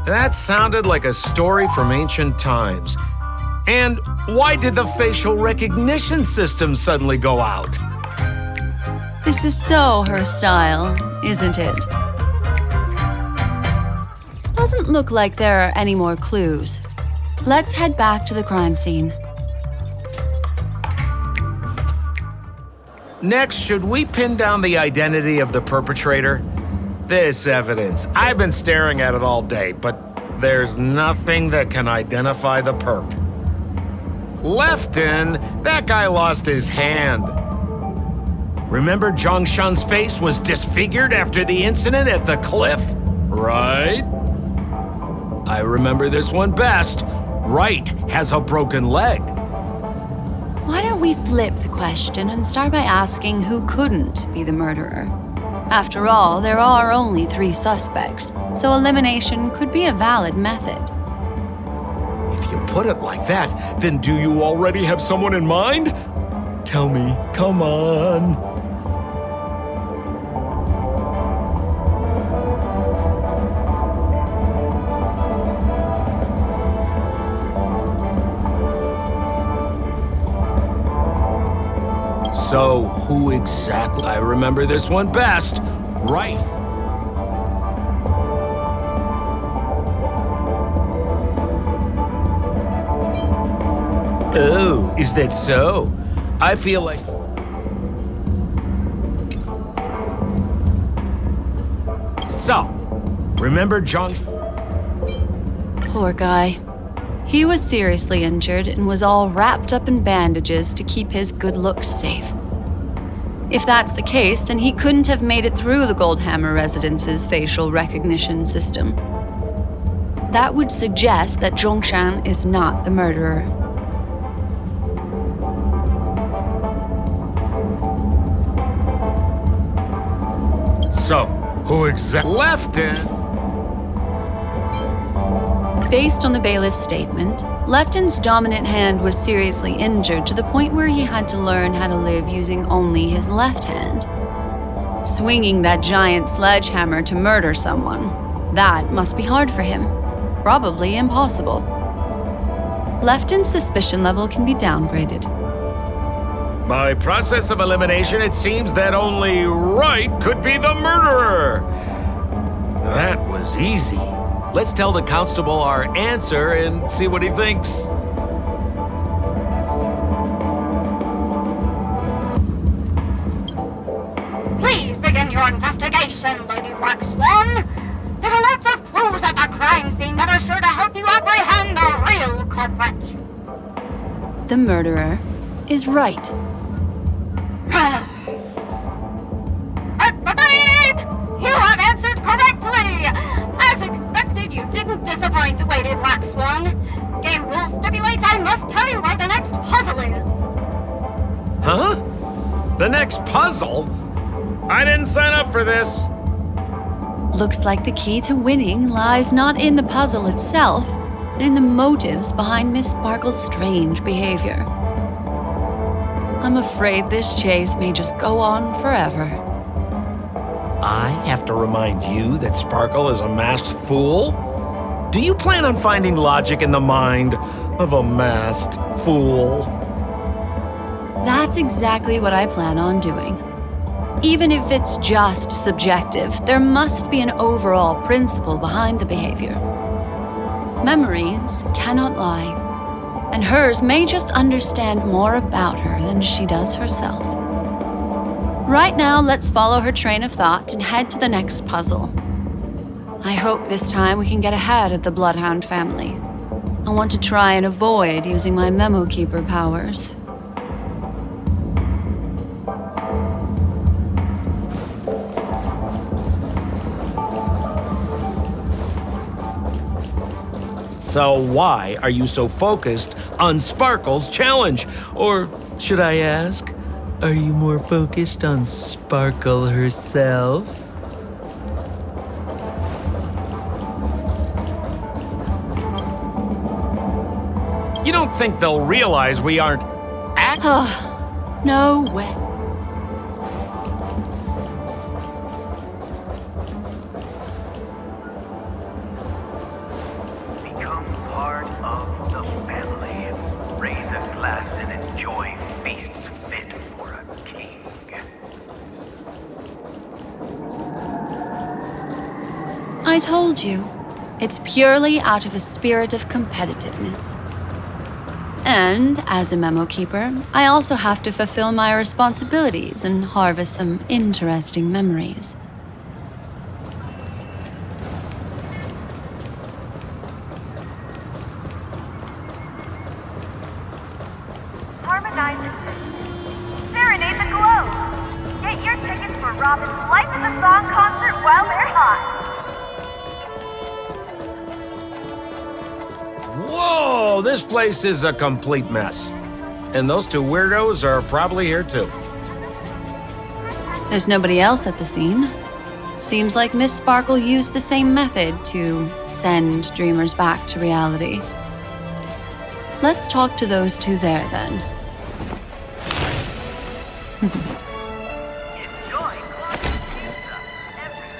That sounded like a story from ancient times. And why did the facial recognition system suddenly go out? This is so her style, isn't it? Doesn't look like there are any more clues. Let's head back to the crime scene. Next, should we pin down the identity of the perpetrator? This evidence, I've been staring at it all day, but there's nothing that can identify the perp. Lefton, that guy lost his hand. Remember Zhongshan's face was disfigured after the incident at the cliff? Right? I remember this one best. Right has a broken leg. Why don't we flip the question and start by asking who couldn't be the murderer? After all, there are only 3 suspects, so elimination could be a valid method. If you put it like that, then do you already have someone in mind? Tell me, come on. So, who exactly? I remember this one best. Right. Oh, is that so? I feel like... So, remember John... Poor guy. He was seriously injured and was all wrapped up in bandages to keep his good looks safe. If that's the case, then he couldn't have made it through the Goldhammer residence's facial recognition system. That would suggest that Zhongshan is not the murderer. So, who exactly... Lefton! Based on the bailiff's statement, Lefton's dominant hand was seriously injured to the point where he had to learn how to live using only his left hand. Swinging that giant sledgehammer to murder someone, that must be hard for him. Probably impossible. Lefton's suspicion level can be downgraded. By process of elimination, it seems that only Wright could be the murderer. That was easy. Let's tell the constable our answer and see what he thinks. Please begin your investigation, Lady Black Swan. There are lots of clues at the crime scene that are sure to help you apprehend the real culprit. The murderer is Wright. Babe! You have answered correctly! As expected, you didn't disappoint, Lady Black Swan. Game rules stipulate I must tell you where the next puzzle is. Huh? The next puzzle? I didn't sign up for this. Looks like the key to winning lies not in the puzzle itself, but in the motives behind Miss Sparkle's strange behavior. I'm afraid this chase may just go on forever. I have to remind you that Sparkle is a masked fool? Do you plan on finding logic in the mind of a masked fool? That's exactly what I plan on doing. Even if it's just subjective, there must be an overall principle behind the behavior. Memories cannot lie, and hers may just understand more about her than she does herself. Right now, let's follow her train of thought and head to the next puzzle. I hope this time we can get ahead of the Bloodhound family. I want to try and avoid using my Memo Keeper powers. So why are you so focused on Sparkle's challenge? Or should I ask, are you more focused on Sparkle herself? You don't think they'll realize we aren't No way. I told you, it's purely out of a spirit of competitiveness. And as a memo keeper, I also have to fulfill my responsibilities and harvest some interesting memories. Harmonize the system. Serenade the globe. Get your tickets for Robin's Life is a Song concert while they're hot. Whoa, this place is a complete mess. And those two weirdos are probably here too. There's nobody else at the scene. Seems like Miss Sparkle used the same method to send dreamers back to reality. Let's talk to those two there, then. Enjoy Claudia's pizza.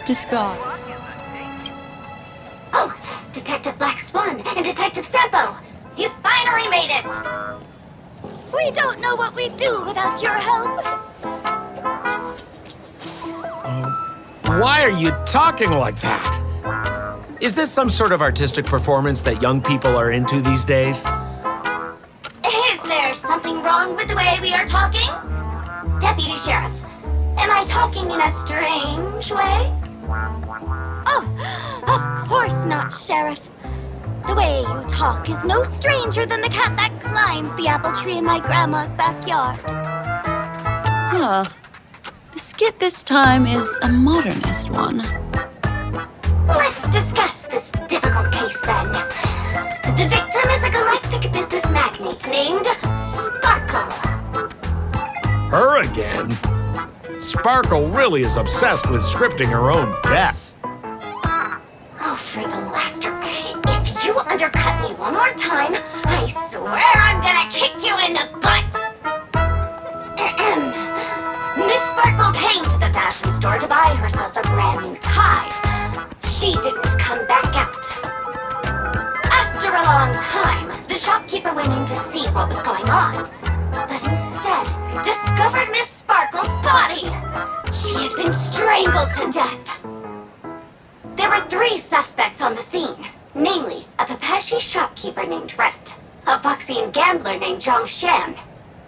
Discard. Oh, Detective Black Swan and Detective Sampo! You finally made it! We don't know what we'd do without your help. Why are you talking like that? Is this some sort of artistic performance that young people are into these days? Is there something wrong with the way we are talking? Deputy Sheriff, am I talking in a strange way? Oh, of course not, Sheriff. The way you talk is no stranger than the cat that climbs the apple tree in my grandma's backyard. Huh. The skit this time is a modernist one. Let's discuss this difficult case then. The victim is a galactic business magnate named Sparkle. Her again? Sparkle really is obsessed with scripting her own death. Oh, for the laughter. If you undercut me one more time, I swear I'm gonna kick you in the butt! Miss Sparkle came to the fashion store to buy herself a brand new tie. She didn't come back out. After a long time, the shopkeeper went in to see what was going on, but instead discovered Miss Sparkle's body. She had been strangled to death. There were 3 suspects on the scene, namely a Pepeshi shopkeeper named Wright, a Foxian gambler named Zhongshan,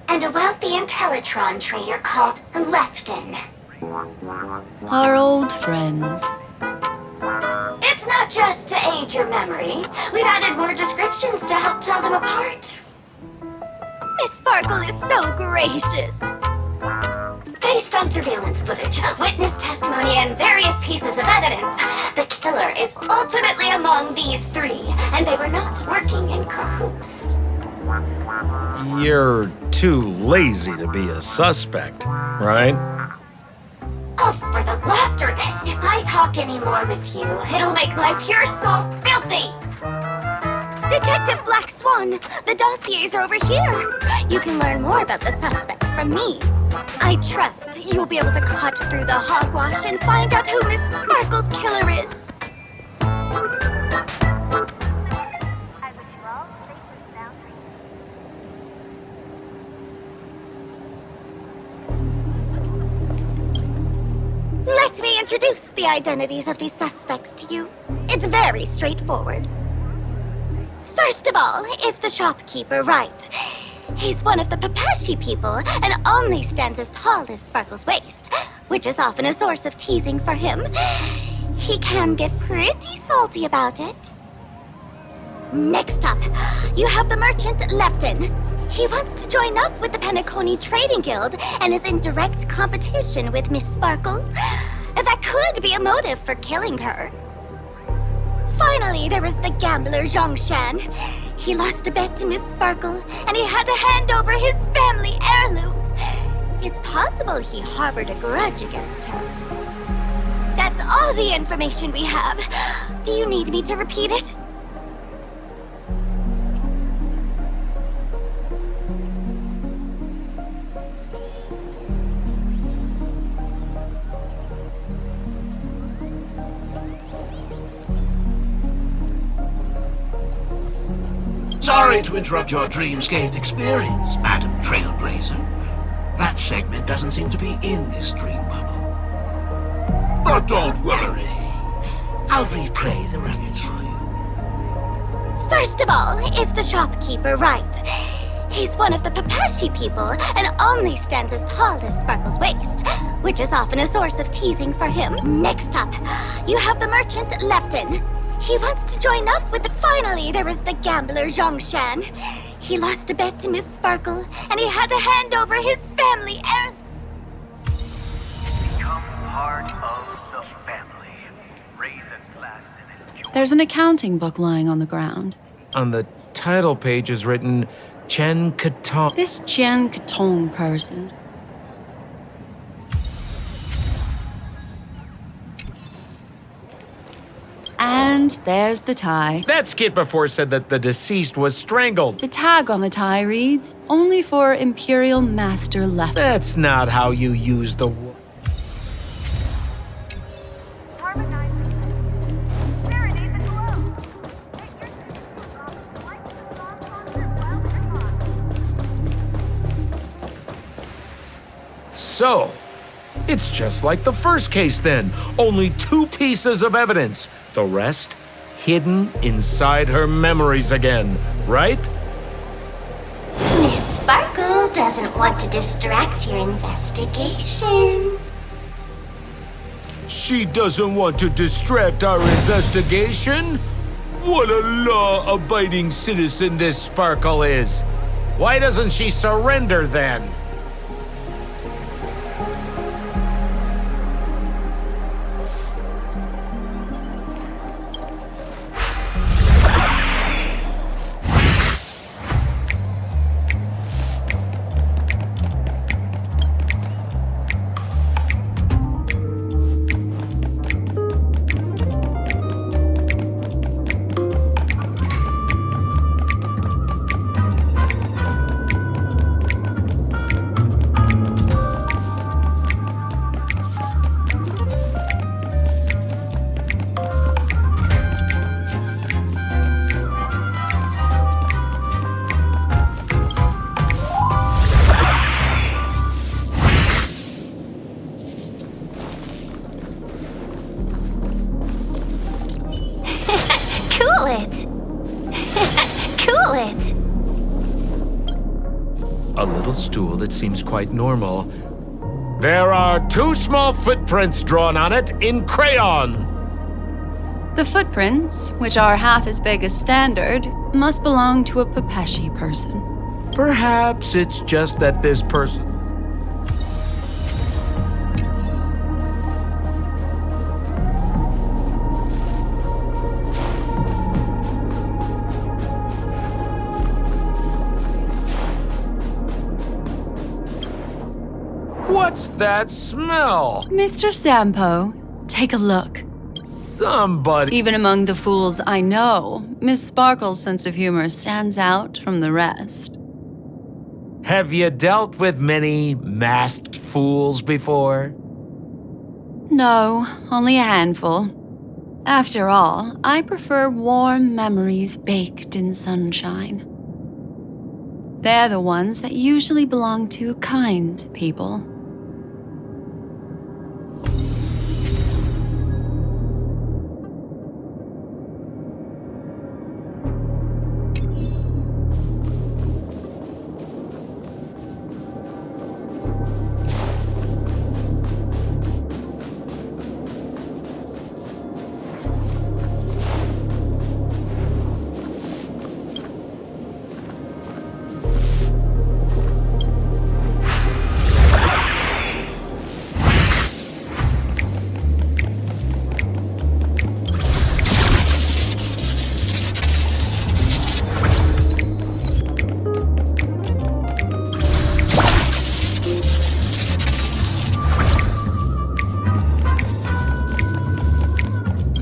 and a wealthy Intellitron trader called Lefton. Our old friends. It's not just to aid your memory. We've added more descriptions to help tell them apart. Miss Sparkle is so gracious. Based on surveillance footage, witness testimony, and various pieces of evidence, the killer is ultimately among these 3, and they were not working in cahoots. You're too lazy to be a suspect, right? Oh, for the laughter! If I talk any more with you, it'll make my pure soul filthy! Detective Black Swan, the dossiers are over here. You can learn more about the suspects from me. I trust you'll be able to cut through the hogwash and find out who Miss Sparkle's killer is. I wish you all safe and sound dreams. Let me introduce the identities of these suspects to you. It's very straightforward. First of all is the shopkeeper, Wright. He's one of the Pepeshi people and only stands as tall as Sparkle's waist, which is often a source of teasing for him. He can get pretty salty about it. Next up, you have the merchant Lefton. He wants to join up with the Penacony Trading Guild and is in direct competition with Miss Sparkle. That could be a motive for killing her. Finally, there is the gambler Zhongshan. He lost a bet to Miss Sparkle, and he had to hand over his family heirloom. It's possible he harbored a grudge against her. That's all the information we have. Do you need me to repeat it? Sorry to interrupt your dreamscape experience, Madam Trailblazer. That segment doesn't seem to be in this dream bubble. But don't worry. I'll replay the records for you. First of all, is the shopkeeper right? He's one of the Papashi people and only stands as tall as Sparkle's waist, which is often a source of teasing for him. Next up, you have the merchant Lefton. He wants to join up with Finally, there was the gambler Zhongshan. He lost a bet to Miss Sparkle, and he had to hand over his family and... Become part of the family. Raise a glass and enjoy. There's an accounting book lying on the ground. On the title page is written Chen Katong. This Jian Katong person. And there's the tie. That skit before said that the deceased was strangled. The tag on the tie reads, "Only for Imperial Master Left." That's not how you use the Harmonize the serenade the glow. Get your tickets for Robin's Life of the Song concert while they're on. So, it's just like the first case then. Only 2 pieces of evidence. The rest hidden inside her memories again, right? Miss Sparkle doesn't want to distract your investigation. She doesn't want to distract our investigation? What a law-abiding citizen this Sparkle is. Why doesn't she surrender then? Cool it. Cool it. A little stool that seems quite normal. There are 2 small footprints drawn on it in crayon. The footprints, which are half as big as standard, must belong to a Papashi person. Perhaps it's just that this person... What's that smell? Mr. Sampo, take a look. Somebody... Even among the fools I know, Miss Sparkle's sense of humor stands out from the rest. Have you dealt with many masked fools before? No, only a handful. After all, I prefer warm memories baked in sunshine. They're the ones that usually belong to kind people.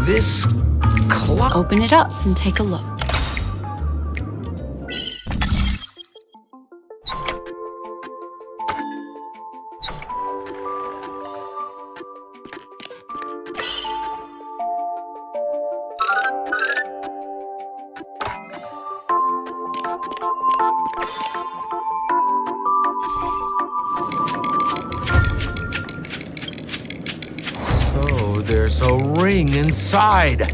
This clock... Open it up and take a look. So there's a ring inside.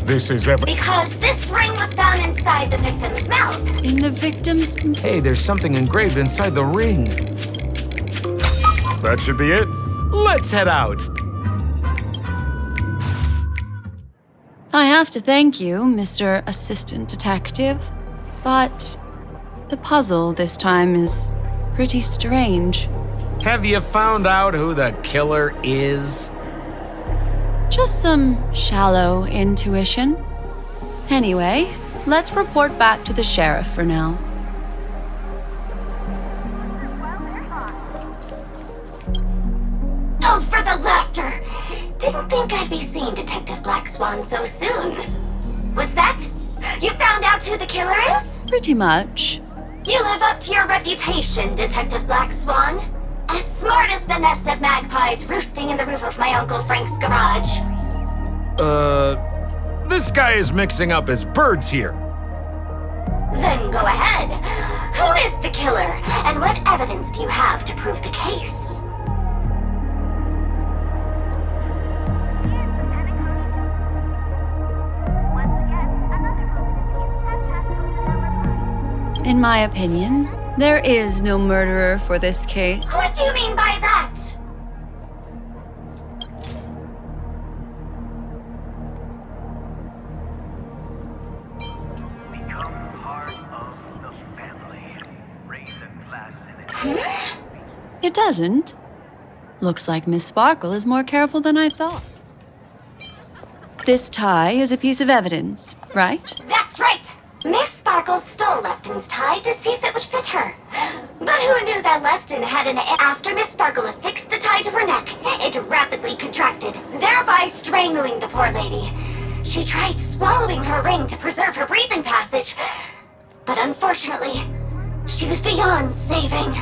This is Because this ring was found inside the victim's mouth. In the victim's... Hey, there's something engraved inside the ring. That should be it. Let's head out. I have to thank you, Mr. Assistant Detective, but the puzzle this time is pretty strange. Have you found out who the killer is? Just some shallow intuition. Anyway, let's report back to the sheriff for now. Oh, for the laughter! Didn't think I'd be seeing Detective Black Swan so soon. Was that? You found out who the killer is? Pretty much. You live up to your reputation, Detective Black Swan. As smart as the nest of magpies roosting in the roof of my Uncle Frank's garage. This guy is mixing up his birds here. Then go ahead. Who is the killer, and what evidence do you have to prove the case? In my opinion, there is no murderer for this case. What do you mean by that? Become part of the family. Raise and class in it. It doesn't. Looks like Miss Sparkle is more careful than I thought. This tie is a piece of evidence, right? That's right! Miss Sparkle stole Lefton's tie to see if it would fit her. But who knew that Lefton had an... After Miss Sparkle affixed the tie to her neck, it rapidly contracted, thereby strangling the poor lady. She tried swallowing her ring to preserve her breathing passage, but unfortunately, she was beyond saving.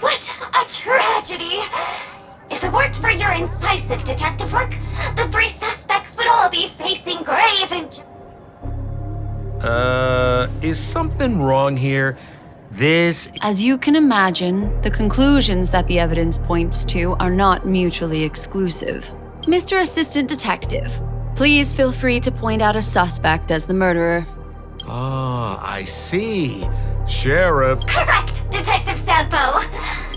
What a tragedy! If it weren't for your incisive detective work, the three suspects would all be facing grave and... Is something wrong here? As you can imagine, the conclusions that the evidence points to are not mutually exclusive. Mr. Assistant Detective, please feel free to point out a suspect as the murderer. Ah, I see. Sheriff. Correct, Detective Sampo!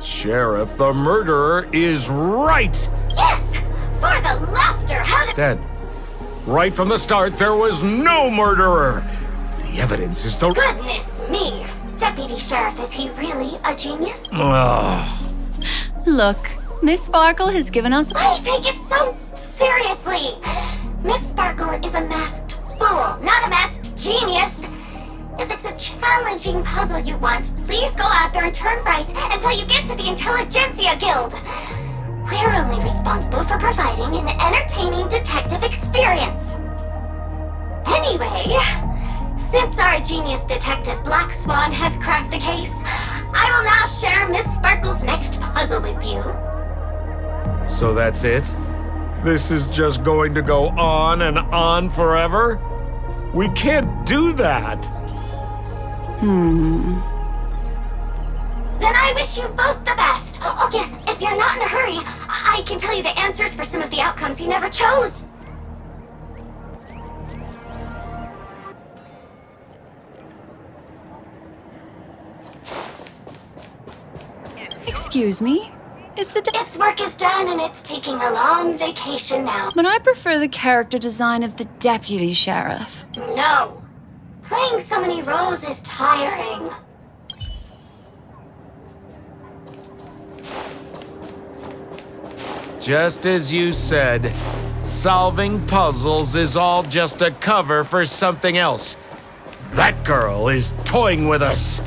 Sheriff, the murderer is right! Yes! For the laughter, how did... That, right from the start, there was no murderer! The evidence is the... Goodness me! Deputy Sheriff, is he really a genius? Ugh. Look, Miss Sparkle has given us... I take it so seriously! Miss Sparkle is a masked fool, not a masked genius! If it's a challenging puzzle you want, please go out there and turn right until you get to the Intelligentsia Guild. We're only responsible for providing an entertaining detective experience. Anyway, since our genius detective Black Swan has cracked the case, I will now share Miss Sparkle's next puzzle with you. So that's it? This is just going to go on and on forever? We can't do that! Then I wish you both the best. Oh yes, if you're not in a hurry, I can tell you the answers for some of the outcomes you never chose. Excuse me? Is the... Its work is done and it's taking a long vacation now. But I prefer the character design of the deputy sheriff. No. Playing so many roles is tiring. Just as you said, solving puzzles is all just a cover for something else. That girl is toying with us.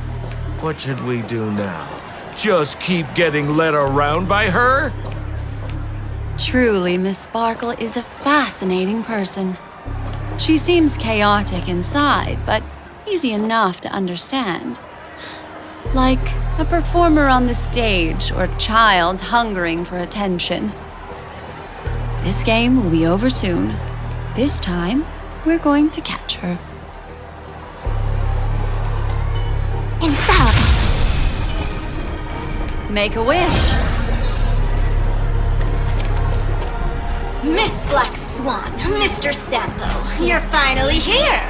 What should we do now? Just keep getting led around by her? Truly, Miss Sparkle is a fascinating person. She seems chaotic inside, but easy enough to understand. Like a performer on the stage or a child hungering for attention. This game will be over soon. This time, we're going to catch her. Make a wish. Black Swan, Mr. Sampo, you're finally here.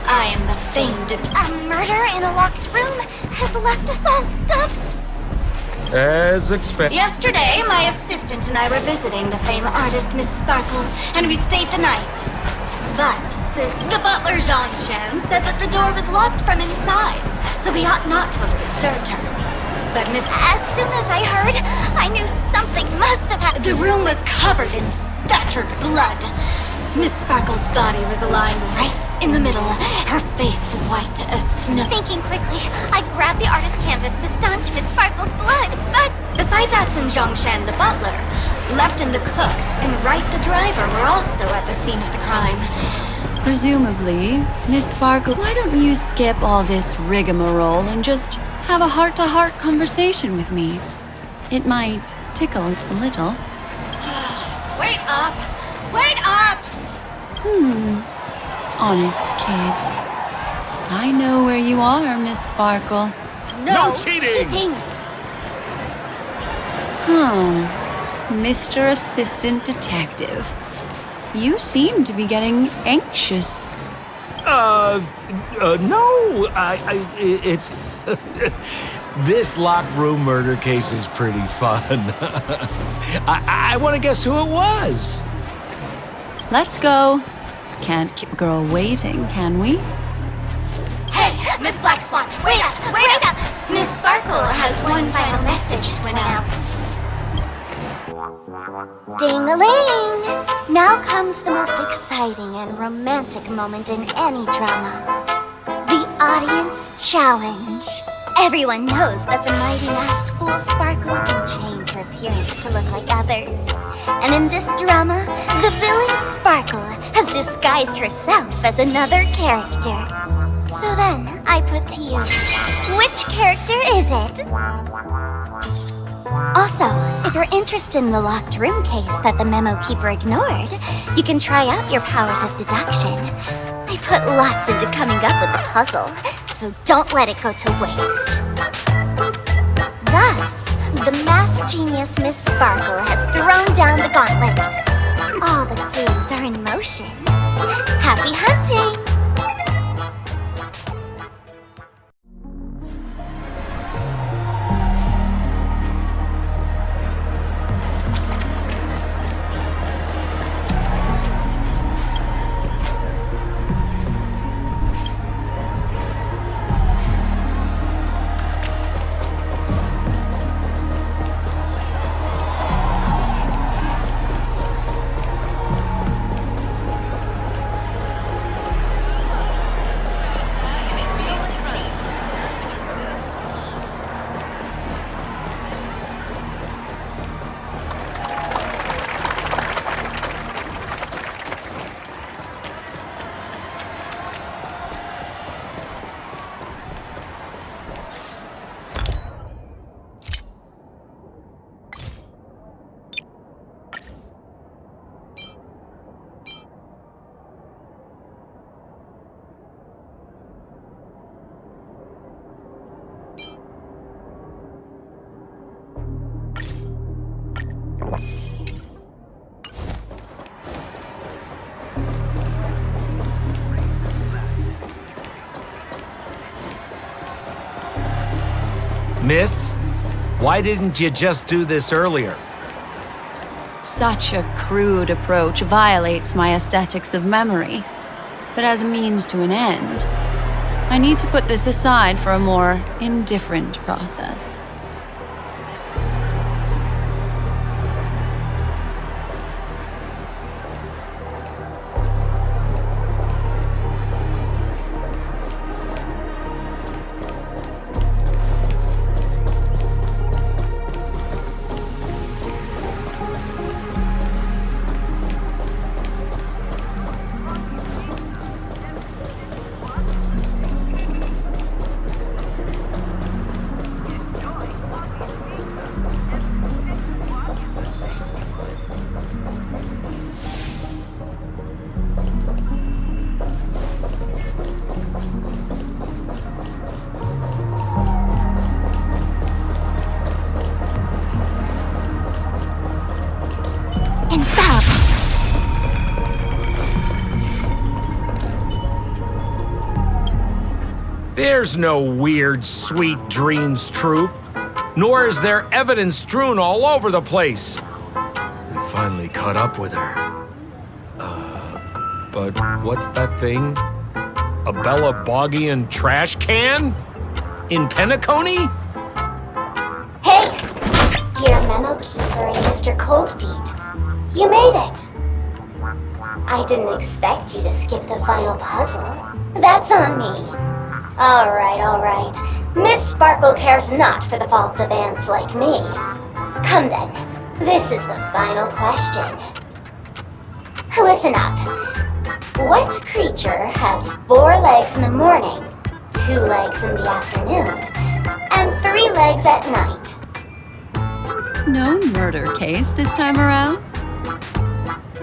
I am the famed A murder in a locked room has left us all stumped. As expected. Yesterday, my assistant and I were visiting the famed artist Miss Sparkle, and we stayed the night. But the butler Jean Chen said that the door was locked from inside, so we ought not to have disturbed her. But as soon as I heard, I knew something must have happened. The room was covered in spattered blood. Miss Sparkle's body was lying right in the middle, her face white as snow. Thinking quickly, I grabbed the artist canvas to staunch Miss Sparkle's blood, but besides us and Zhang Shen, the butler, Lefton the cook, and Wright the driver were also at the scene of the crime. Presumably, Miss Sparkle, why don't you skip all this rigmarole and just have a heart-to-heart conversation with me? It might tickle a little. Wait up! Wait up! Honest kid. I know where you are, Miss Sparkle. No cheating! Mr. Assistant Detective. You seem to be getting anxious. No, it's... This locked room murder case is pretty fun. I want to guess who it was. Let's go. Can't keep a girl waiting, can we? Hey, Miss Black Swan, wait up! Wait up! Miss Sparkle has one final message to announce. Ding-a-ling! Now comes the most exciting and romantic moment in any drama. The audience challenge. Everyone knows that the mighty masked fool Sparkle can change her appearance to look like others. And in this drama, the villain Sparkle has disguised herself as another character. So then, I put to you, which character is it? Also, if you're interested in the locked room case that the memo keeper ignored, you can try out your powers of deduction. I put lots into coming up with the puzzle, so don't let it go to waste. Thus, the masked genius Miss Sparkle has thrown down the gauntlet. All the clues are in motion. Happy hunting! Miss, why didn't you just do this earlier? Such a crude approach violates my aesthetics of memory. But as a means to an end, I need to put this aside for a more indifferent process. There's no weird, sweet dreams troop, nor is there evidence strewn all over the place. We finally caught up with her. But what's that thing? A Bella Boggian trash can? In Penacony? Hey! Dear Memo Keeper and Mr. Coldfeet, you made it! I didn't expect you to skip the final puzzle. That's on me. Alright. Miss Sparkle cares not for the faults of ants like me. Come then, this is the final question. Listen up. What creature has 4 legs in the morning, 2 legs in the afternoon, and 3 legs at night? No murder case this time around?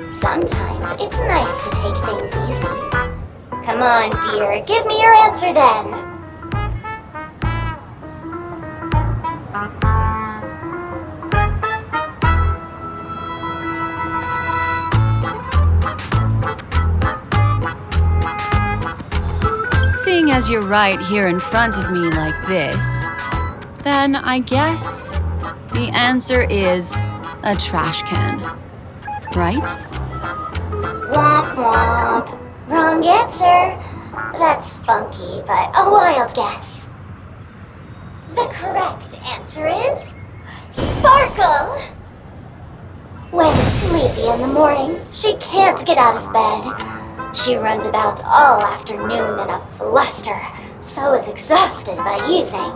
Sometimes it's nice to take things easy. Come on, dear, give me your answer then. Seeing as you're right here in front of me like this, then I guess the answer is a trash can, right? Womp womp. Wrong answer. That's funky, but a wild guess. The correct answer is Sparkle! When sleepy in the morning, she can't get out of bed. She runs about all afternoon in a fluster, so is exhausted by evening,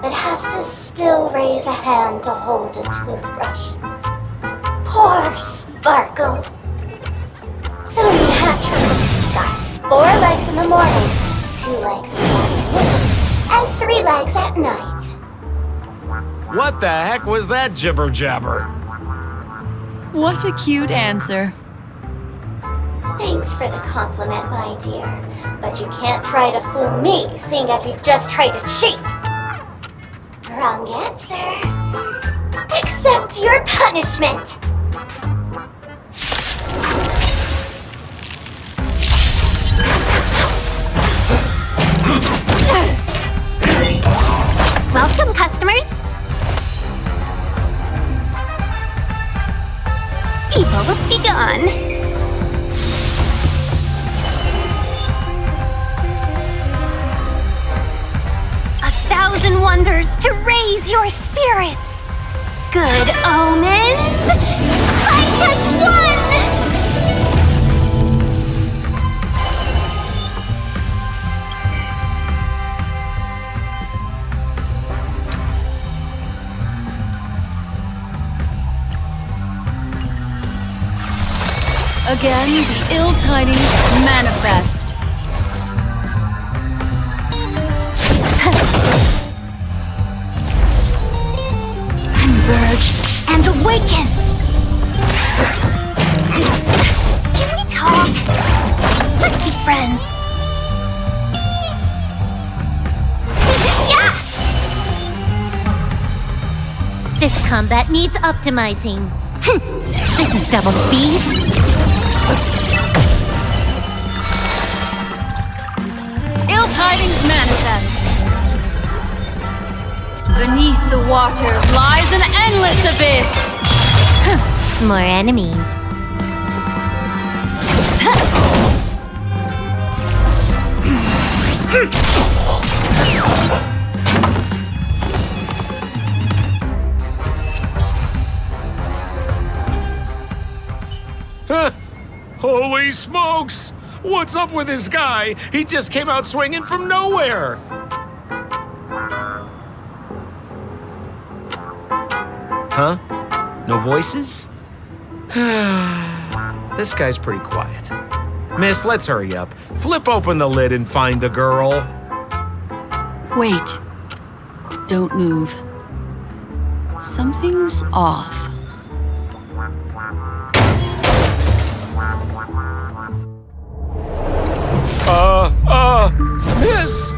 but has to still raise a hand to hold a toothbrush. Poor Sparkle. So naturally, she's got 4 legs in the morning, 2 legs in the afternoon, and 3 legs at night. What the heck was that jibber-jabber? What a cute answer. Thanks for the compliment, my dear. But you can't try to fool me, seeing as you've just tried to cheat. Wrong answer. Accept your punishment. Welcome, customers. Evil will be gone. 1,000 wonders to raise your spirits. Good omens. Fight as one. Again, the ill tidings manifest. Converge and awaken! Can we talk? Let's be friends. Yeah! This combat needs optimizing. This is double speed. Ill tidings manifest. Beneath the waters lies an endless abyss. More enemies. Holy smokes! What's up with this guy? He just came out swinging from nowhere! Huh? No voices? This guy's pretty quiet. Miss, let's hurry up. Flip open the lid and find the girl. Wait. Don't move. Something's off. Miss,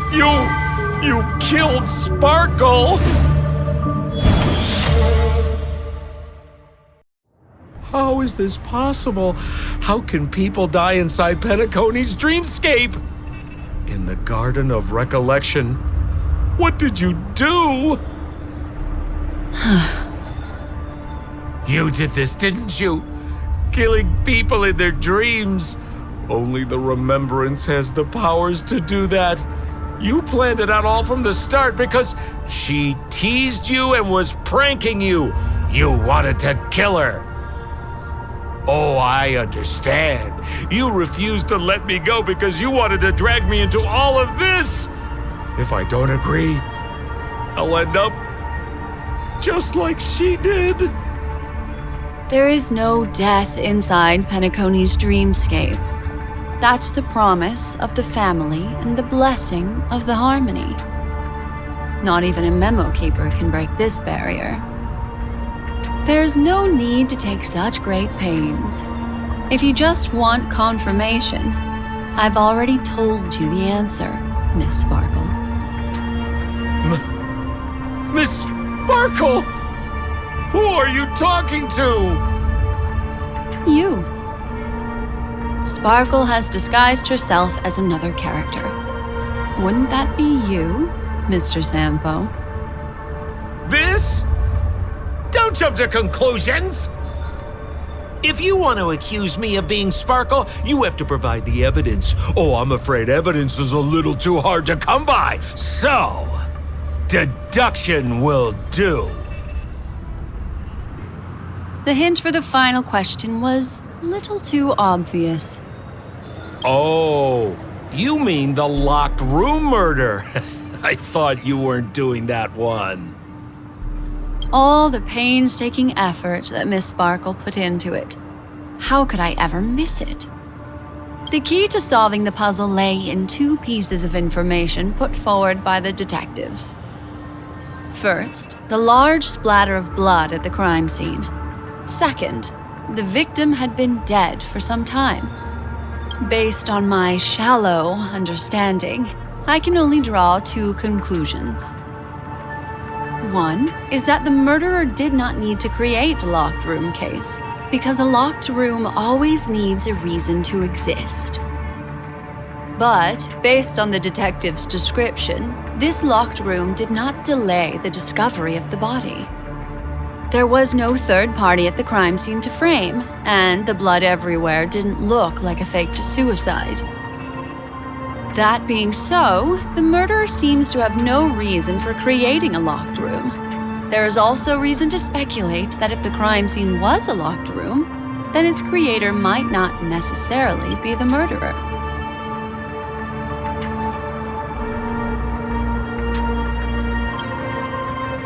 you killed Sparkle! How is this possible? How can people die inside Penacony's dreamscape? In the Garden of Recollection? What did you do? You did this, didn't you? Killing people in their dreams. Only the remembrance has the powers to do that. You planned it out all from the start because she teased you and was pranking you. You wanted to kill her. Oh, I understand. You refused to let me go because you wanted to drag me into all of this. If I don't agree, I'll end up just like she did. There is no death inside Penacony's dreamscape. That's the promise of the family and the blessing of the harmony. Not even a memo keeper can break this barrier. There's no need to take such great pains. If you just want confirmation, I've already told you the answer, Miss Sparkle. Miss Sparkle! Who are you talking to? You. Sparkle has disguised herself as another character. Wouldn't that be you, Mr. Sampo? This? Don't jump to conclusions! If you want to accuse me of being Sparkle, you have to provide the evidence. Oh, I'm afraid evidence is a little too hard to come by. So, deduction will do. The hint for the final question was a little too obvious. Oh, you mean the locked room murder? I thought you weren't doing that one. All the painstaking effort that Miss Sparkle put into it. How could I ever miss it? The key to solving the puzzle lay in two pieces of information put forward by the detectives. First, the large splatter of blood at the crime scene. Second, the victim had been dead for some time. Based on my shallow understanding, I can only draw two conclusions. One is that the murderer did not need to create a locked room case, because a locked room always needs a reason to exist. But, based on the detective's description, this locked room did not delay the discovery of the body. There was no third party at the crime scene to frame, and the blood everywhere didn't look like a faked suicide. That being so, the murderer seems to have no reason for creating a locked room. There is also reason to speculate that if the crime scene was a locked room, then its creator might not necessarily be the murderer.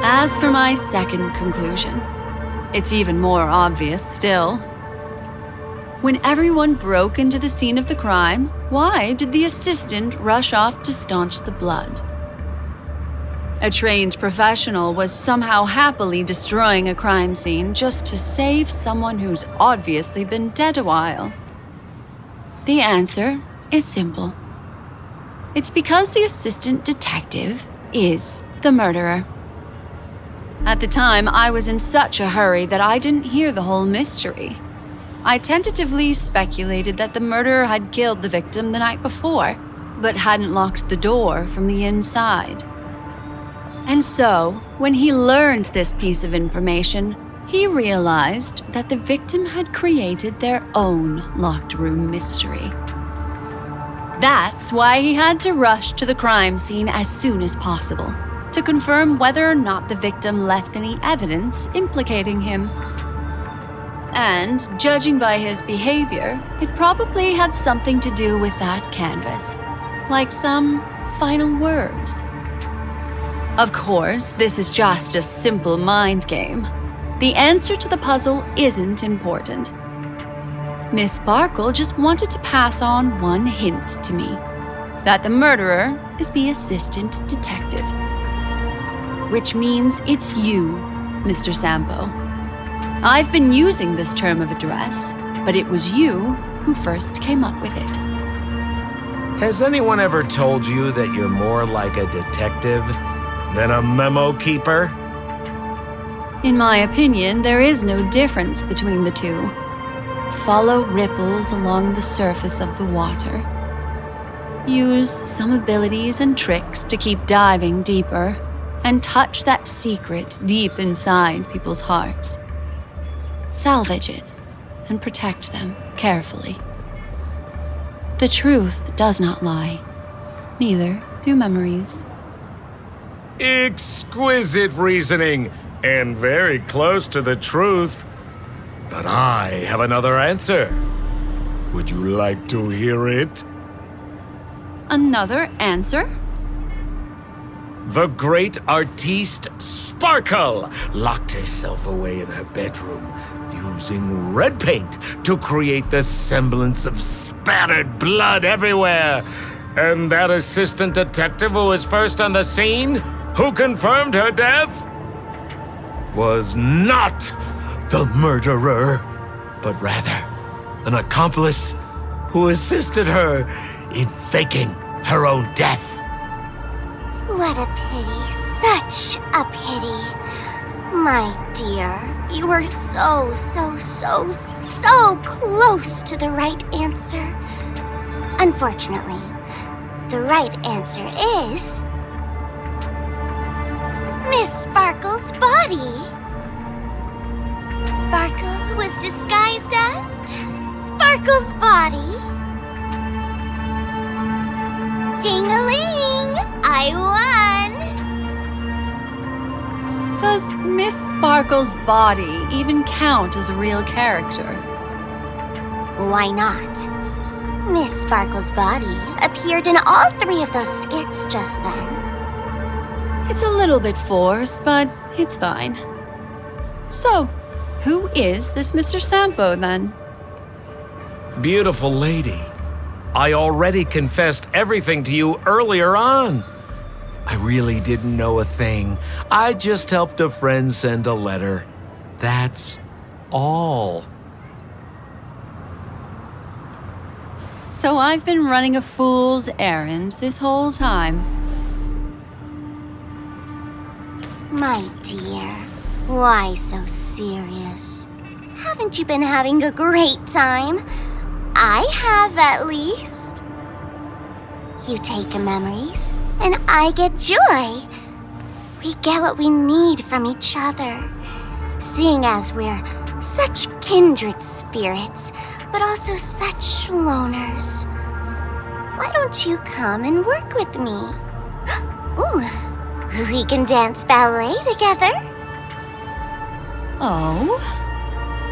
As for my second conclusion, it's even more obvious still. When everyone broke into the scene of the crime, why did the assistant rush off to staunch the blood? A trained professional was somehow happily destroying a crime scene just to save someone who's obviously been dead a while. The answer is simple. It's because the assistant detective is the murderer. At the time, I was in such a hurry that I didn't hear the whole mystery. I tentatively speculated that the murderer had killed the victim the night before, but hadn't locked the door from the inside. And so, when he learned this piece of information, he realized that the victim had created their own locked room mystery. That's why he had to rush to the crime scene as soon as possible, to confirm whether or not the victim left any evidence implicating him. And, judging by his behavior, it probably had something to do with that canvas, like some final words. Of course, this is just a simple mind game. The answer to the puzzle isn't important. Miss Sparkle just wanted to pass on one hint to me, that the murderer is the assistant detective. Which means it's you, Mr. Sampo. I've been using this term of address, but it was you who first came up with it. Has anyone ever told you that you're more like a detective than a memo keeper? In my opinion, there is no difference between the two. Follow ripples along the surface of the water. use some abilities and tricks to keep diving deeper and touch that secret deep inside people's hearts. Salvage it and protect them carefully. The truth does not lie, neither do memories. Exquisite reasoning, and very close to the truth. But I have another answer. Would you like to hear it? Another answer? The great artiste Sparkle locked herself away in her bedroom using red paint to create the semblance of spattered blood everywhere. And that assistant detective who was first on the scene, who confirmed her death, was not the murderer, but rather an accomplice who assisted her in faking her own death. What a pity, such a pity. My dear, you were so close to the right answer. Unfortunately, the right answer is Miss Sparkle's body. Sparkle was disguised as Sparkle's body. Ding-a-ling! I won! Does Miss Sparkle's body even count as a real character? Why not? Miss Sparkle's body appeared in all 3 of those skits just then. It's a little bit forced, but it's fine. So, who is this Mr. Sampo, then? Beautiful lady, I already confessed everything to you earlier on. I really didn't know a thing. I just helped a friend send a letter. That's all. So I've been running a fool's errand this whole time. My dear, why so serious? Haven't you been having a great time? I have, at least. You take memories, and I get joy. We get what we need from each other, seeing as we're such kindred spirits, but also such loners. Why don't you come and work with me? Ooh, we can dance ballet together. Oh?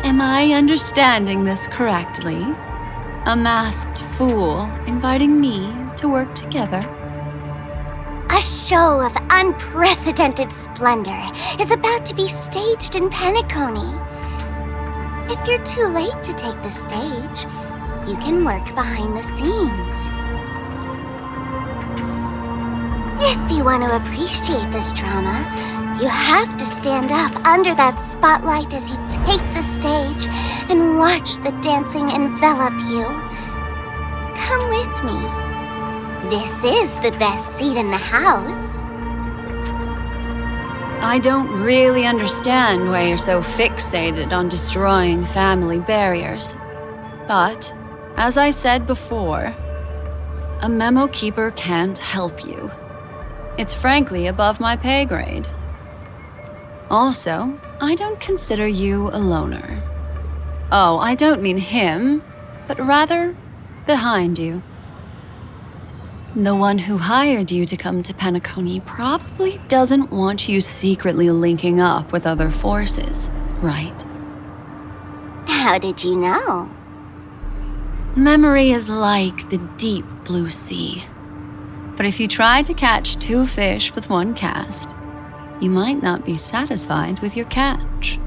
Am I understanding this correctly? A masked fool inviting me to work together? A show of unprecedented splendor is about to be staged in Penacony. If you're too late to take the stage, you can work behind the scenes. If you want to appreciate this drama, you have to stand up under that spotlight as you take the stage and watch the dancing envelop you. Come with me. This is the best seat in the house. I don't really understand why you're so fixated on destroying family barriers. But, as I said before, a memo keeper can't help you. It's frankly above my pay grade. Also, I don't consider you a loner. Oh, I don't mean him, but rather behind you. The one who hired you to come to Penacony probably doesn't want you secretly linking up with other forces, right? How did you know? Memory is like the deep blue sea. But if you try to catch 2 fish with 1 cast, you might not be satisfied with your catch.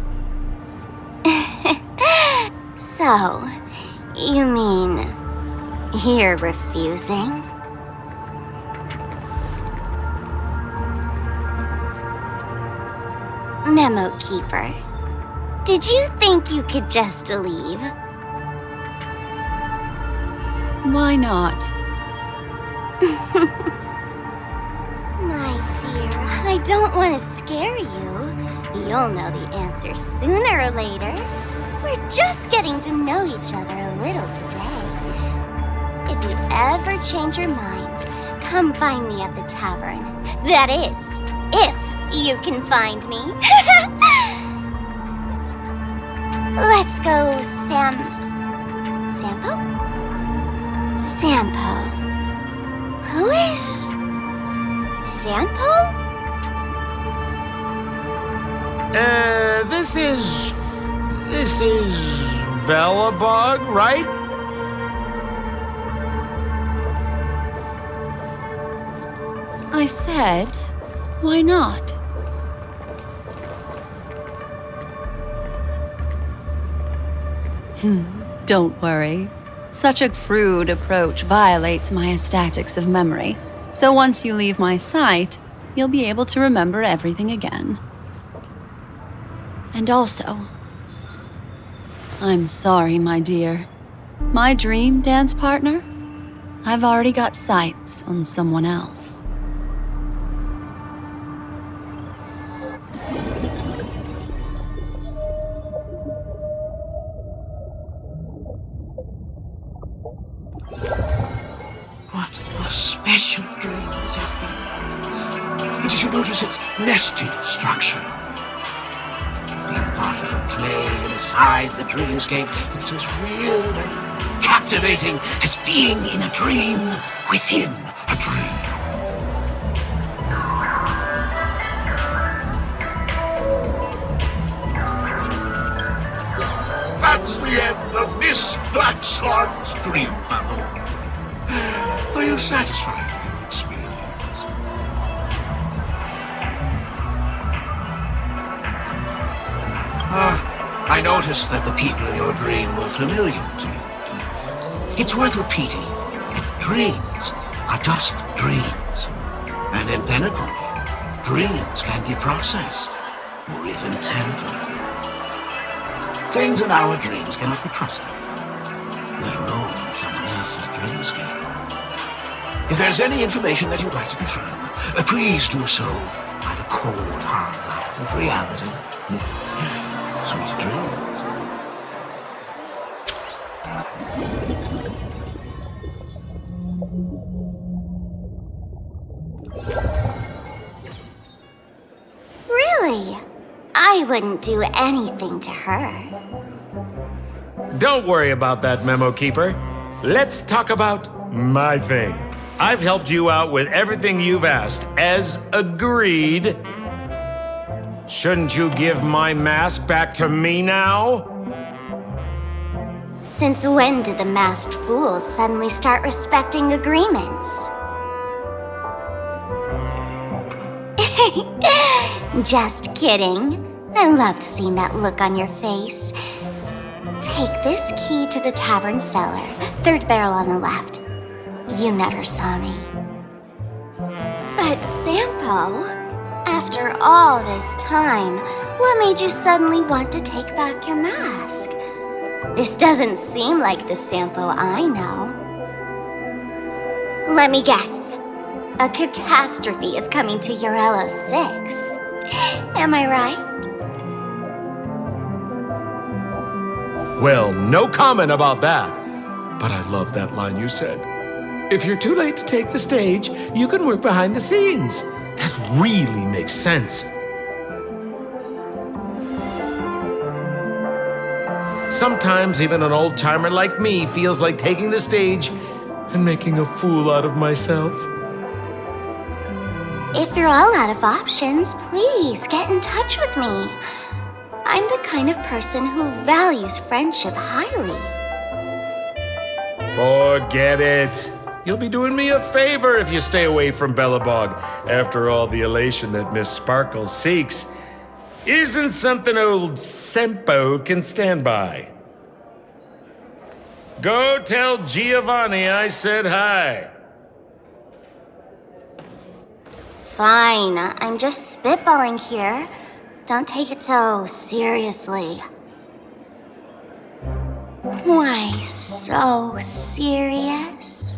So, you mean you're refusing? Memo Keeper, did you think you could just leave? Why not? My dear, I don't want to scare you. You'll know the answer sooner or later. We're just getting to know each other a little today. If you ever change your mind, come find me at the tavern. That is, if you can find me. Let's go, Sampo? Sampo. Who is Sampo? This is Bellabog, right? I said, why not? Don't worry. Such a crude approach violates my statics of memory. So once you leave my sight, you'll be able to remember everything again. And also, I'm sorry, my dear. My dream dance partner? I've already got sights on someone else. What a special dream this has been. Did you notice its nested structure? Being part of a play inside the dreamscape is as real and captivating as being in a dream within a dream. That's the end of Miss Black Swan's dream bubble. Are you satisfied with your experience? I noticed that the people in your dream were familiar to you. It's worth repeating that dreams are just dreams. And in Penelope, dreams can be processed or even tempered. Things in our dreams cannot be trusted, let alone in someone else's dreamscape. If there's any information that you'd like to confirm, please do so by the cold, hard light of reality. Sweet dreams. Really? I wouldn't do anything to her. Don't worry about that, Memo Keeper. Let's talk about my thing. I've helped you out with everything you've asked, as agreed. Shouldn't you give my mask back to me now? Since when did the masked fools suddenly start respecting agreements? Just kidding. I loved seeing that look on your face. Take this key to the tavern cellar, third barrel on the left. You never saw me. But Sampo, after all this time, what made you suddenly want to take back your mask? This doesn't seem like the Sampo I know. Let me guess. A catastrophe is coming to Urello 6. Am I right? Well, no comment about that. But I love that line you said. If you're too late to take the stage, you can work behind the scenes. That really makes sense. Sometimes even an old-timer like me feels like taking the stage and making a fool out of myself. If you're all out of options, please get in touch with me. I'm the kind of person who values friendship highly. Forget it. You'll be doing me a favor if you stay away from Bellabog. After all, the elation that Miss Sparkle seeks isn't something old Sempo can stand by. Go tell Giovanni I said hi. Fine, I'm just spitballing here. Don't take it so seriously. Why so serious?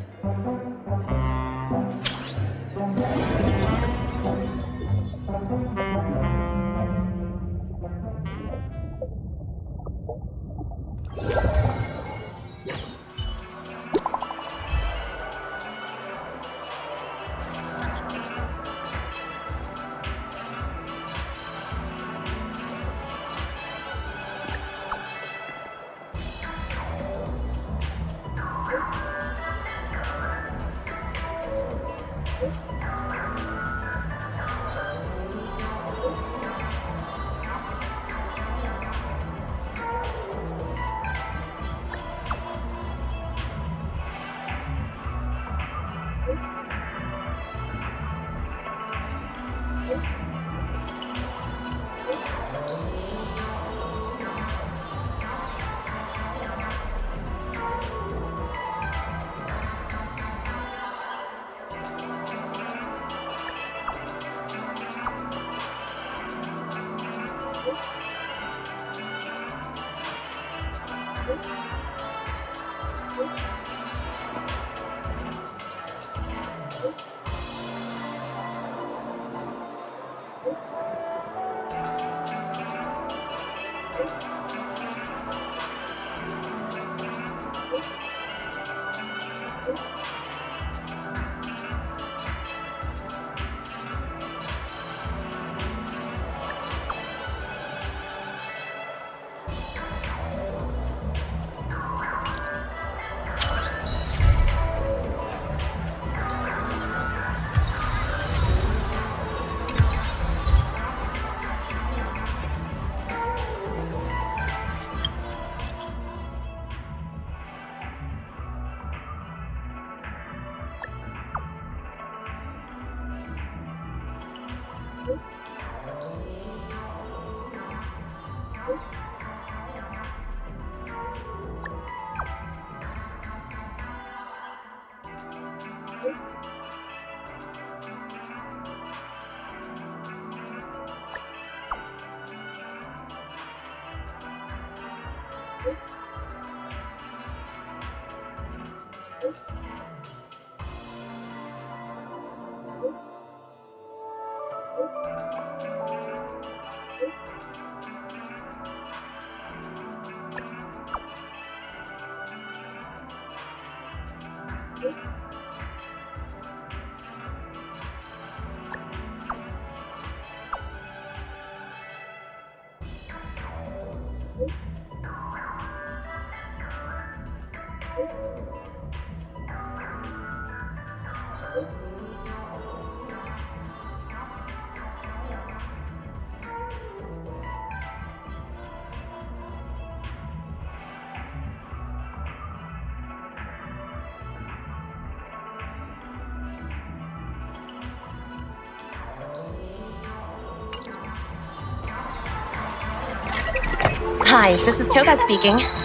Hi, this is Toga speaking.